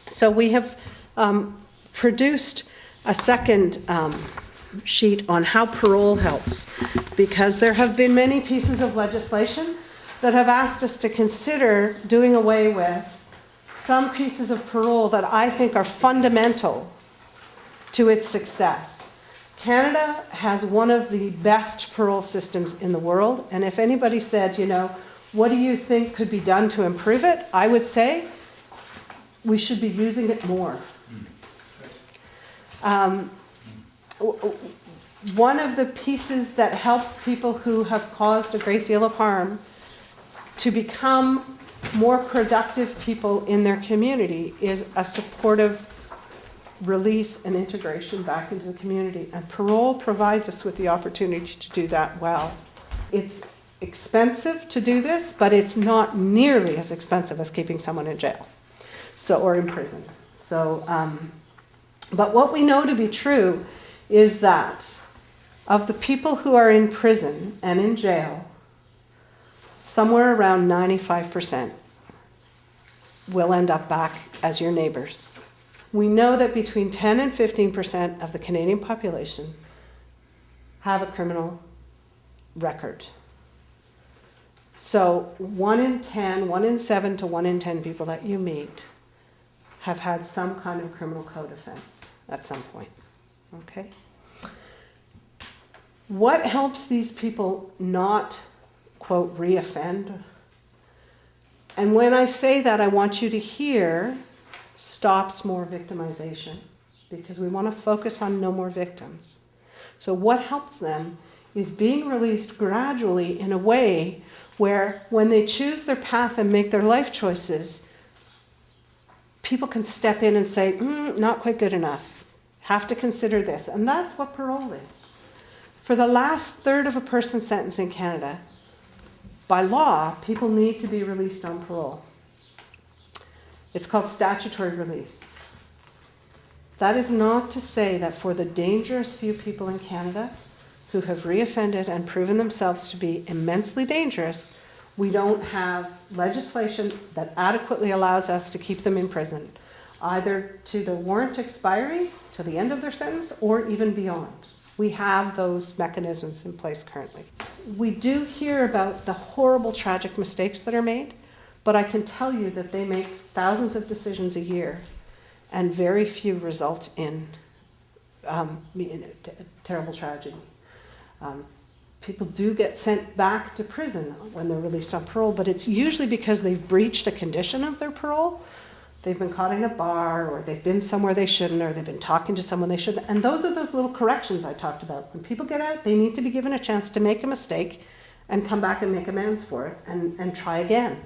So we have produced a second sheet on how parole helps, because there have been many pieces of legislation that have asked us to consider doing away with some pieces of parole that I think are fundamental to its success. Canada has one of the best parole systems in the world, and if anybody said, you know, what do you think could be done to improve it? I would say we should be using it more. One of the pieces that helps people who have caused a great deal of harm to become more productive people in their community is a supportive release and integration back into the community. And parole provides us with the opportunity to do that well. It's expensive to do this, but it's not nearly as expensive as keeping someone in jail, or in prison. But what we know to be true is that of the people who are in prison and in jail, somewhere around 95% will end up back as your neighbors. We know that between 10 and 15% of the Canadian population have a criminal record. So 1 in 10, 1 in 7 to 1 in 10 people that you meet have had some kind of criminal code offense at some point, okay? What helps these people not, quote, reoffend? And when I say that, I want you to hear stops more victimization, because we want to focus on no more victims. So what helps them is being released gradually in a way where when they choose their path and make their life choices, people can step in and say, not quite good enough, have to consider this. And that's what parole is. For the last third of a person sentenced in Canada, by law, people need to be released on parole. It's called statutory release. That is not to say that for the dangerous few people in Canada who have reoffended and proven themselves to be immensely dangerous, we don't have legislation that adequately allows us to keep them in prison, either to the warrant expiry, to the end of their sentence, or even beyond. We have those mechanisms in place currently. We do hear about the horrible, tragic mistakes that are made, but I can tell you that they make thousands of decisions a year, and very few result in terrible tragedy. People do get sent back to prison when they're released on parole, but it's usually because they've breached a condition of their parole. They've been caught in a bar, or they've been somewhere they shouldn't, or they've been talking to someone they shouldn't. And those are those little corrections I talked about. When people get out, they need to be given a chance to make a mistake and come back and make amends for it and try again.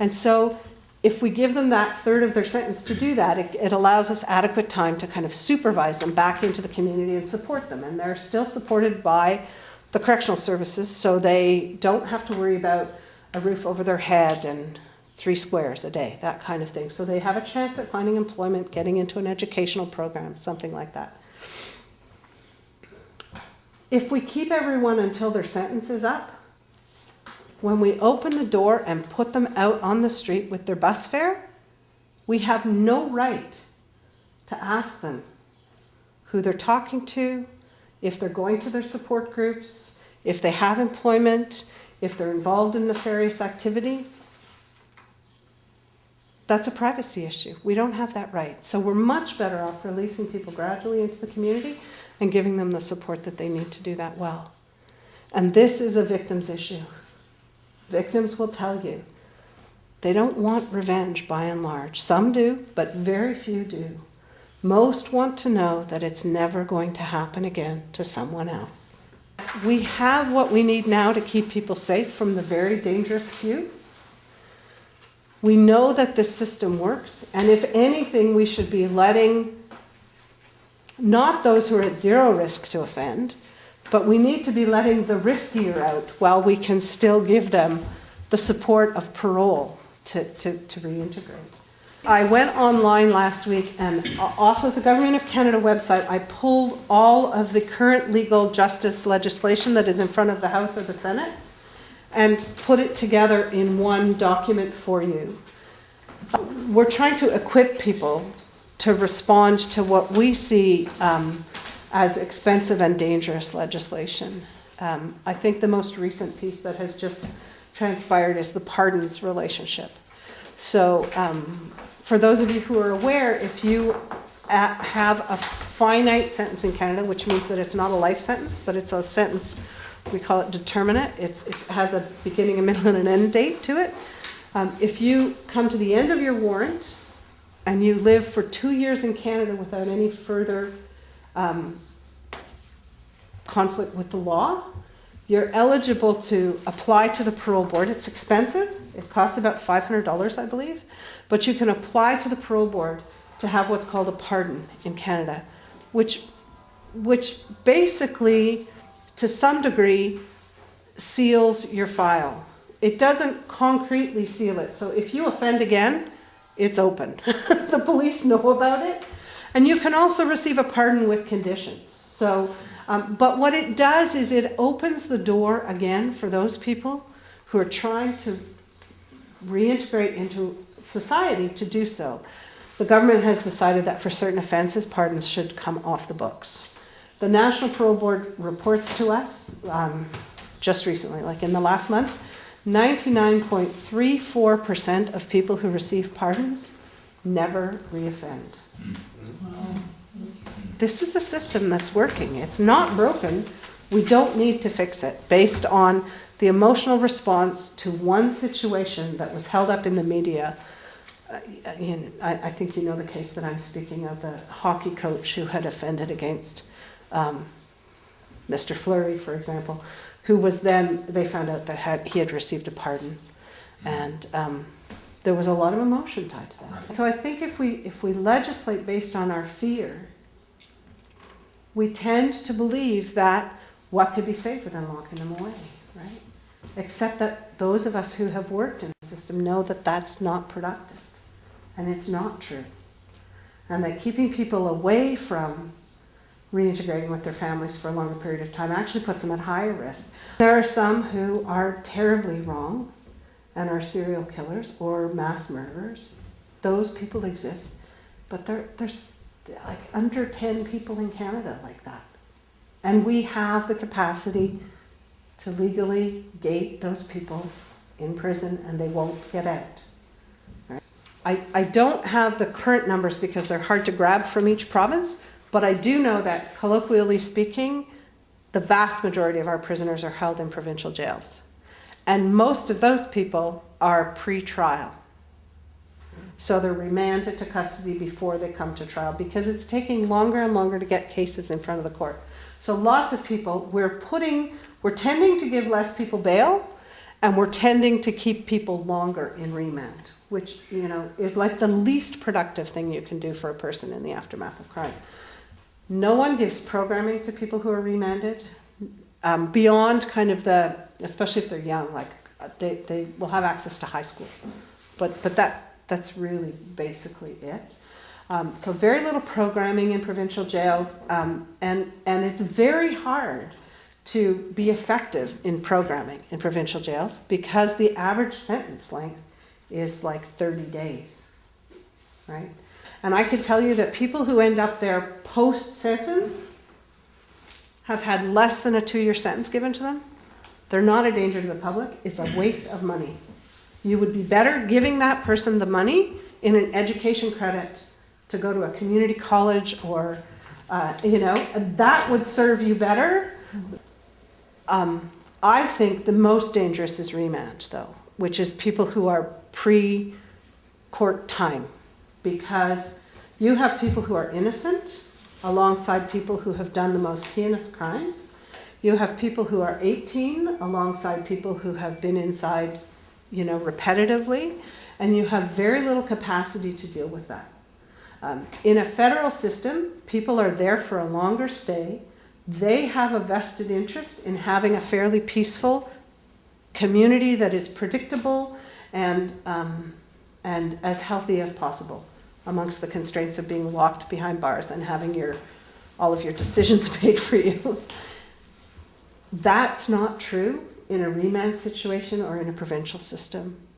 And so if we give them that third of their sentence to do that, it allows us adequate time to kind of supervise them back into the community and support them. And they're still supported by the correctional services, so they don't have to worry about a roof over their head and 3 squares a day, that kind of thing. So they have a chance at finding employment, getting into an educational program, something like that. If we keep everyone until their sentence is up, when we open the door and put them out on the street with their bus fare, we have no right to ask them who they're talking to, if they're going to their support groups, if they have employment, if they're involved in nefarious activity. That's a privacy issue. We don't have that right. So we're much better off releasing people gradually into the community and giving them the support that they need to do that well. And this is a victim's issue. Victims will tell you they don't want revenge by and large. Some do, but very few do. Most want to know that it's never going to happen again to someone else. We have what we need now to keep people safe from the very dangerous few. We know that this system works, and if anything, we should be letting not those who are at zero risk to offend, but we need to be letting the riskier out while we can still give them the support of parole to reintegrate. I went online last week, and off of the Government of Canada website, I pulled all of the current legal justice legislation that is in front of the House or the Senate and put it together in one document for you. We're trying to equip people to respond to what we see as expensive and dangerous legislation. I think the most recent piece that has just transpired is the pardons relationship. So for those of you who are aware, if you have a finite sentence in Canada, which means that it's not a life sentence, but it's a sentence, we call it determinate. It has a beginning, a middle, and an end date to it. If you come to the end of your warrant and you live for 2 years in Canada without any further conflict with the law, you're eligible to apply to the parole board. It's expensive. It costs about $500, I believe. But you can apply to the parole board to have what's called a pardon in Canada, which basically, to some degree, seals your file. It doesn't concretely seal it. So if you offend again, it's open. The police know about it. And you can also receive a pardon with conditions. So, but what it does is it opens the door again for those people who are trying to reintegrate into society to do so. The government has decided that for certain offenses, pardons should come off the books. The National Parole Board reports to us just recently, like in the last month, 99.34% of people who receive pardons never reoffend. This is a system that's working. It's not broken. We don't need to fix it based on the emotional response to one situation that was held up in the media. I think you know the case that I'm speaking of, the hockey coach who had offended against Mr. Fleury, for example, who was then, they found out that he had received a pardon. And there was a lot of emotion tied to that. Right. So I think if we legislate based on our fear, we tend to believe that what could be safer than locking them away, right? Except that those of us who have worked in the system know that that's not productive. And it's not true. And that keeping people away from reintegrating with their families for a longer period of time actually puts them at higher risk. There are some who are terribly wrong and are serial killers or mass murderers. Those people exist. But there's like under 10 people in Canada like that. And we have the capacity to legally gate those people in prison and they won't get out. I don't have the current numbers because they're hard to grab from each province, but I do know that, colloquially speaking, the vast majority of our prisoners are held in provincial jails. And most of those people are pre-trial. So they're remanded to custody before they come to trial because it's taking longer and longer to get cases in front of the court. So lots of people, we're tending to give less people bail, and we're tending to keep people longer in remand, which, is like the least productive thing you can do for a person in the aftermath of crime. No one gives programming to people who are remanded beyond kind of especially if they're young, like they will have access to high school, but that's really basically it. So very little programming in provincial jails, and it's very hard to be effective in programming in provincial jails because the average sentence length is like 30 days, right? And I can tell you that people who end up there post-sentence have had less than a 2-year sentence given to them. They're not a danger to the public. It's a waste of money. You would be better giving that person the money in an education credit to go to a community college or, that would serve you better. I think the most dangerous is remand, though, which is people who are pre-court time, because you have people who are innocent alongside people who have done the most heinous crimes. You have people who are 18 alongside people who have been inside, repetitively, and you have very little capacity to deal with that. In a federal system, people are there for a longer stay. They have a vested interest in having a fairly peaceful community that is predictable and as healthy as possible amongst the constraints of being locked behind bars and having all of your decisions made for you. That's not true in a remand situation or in a provincial system.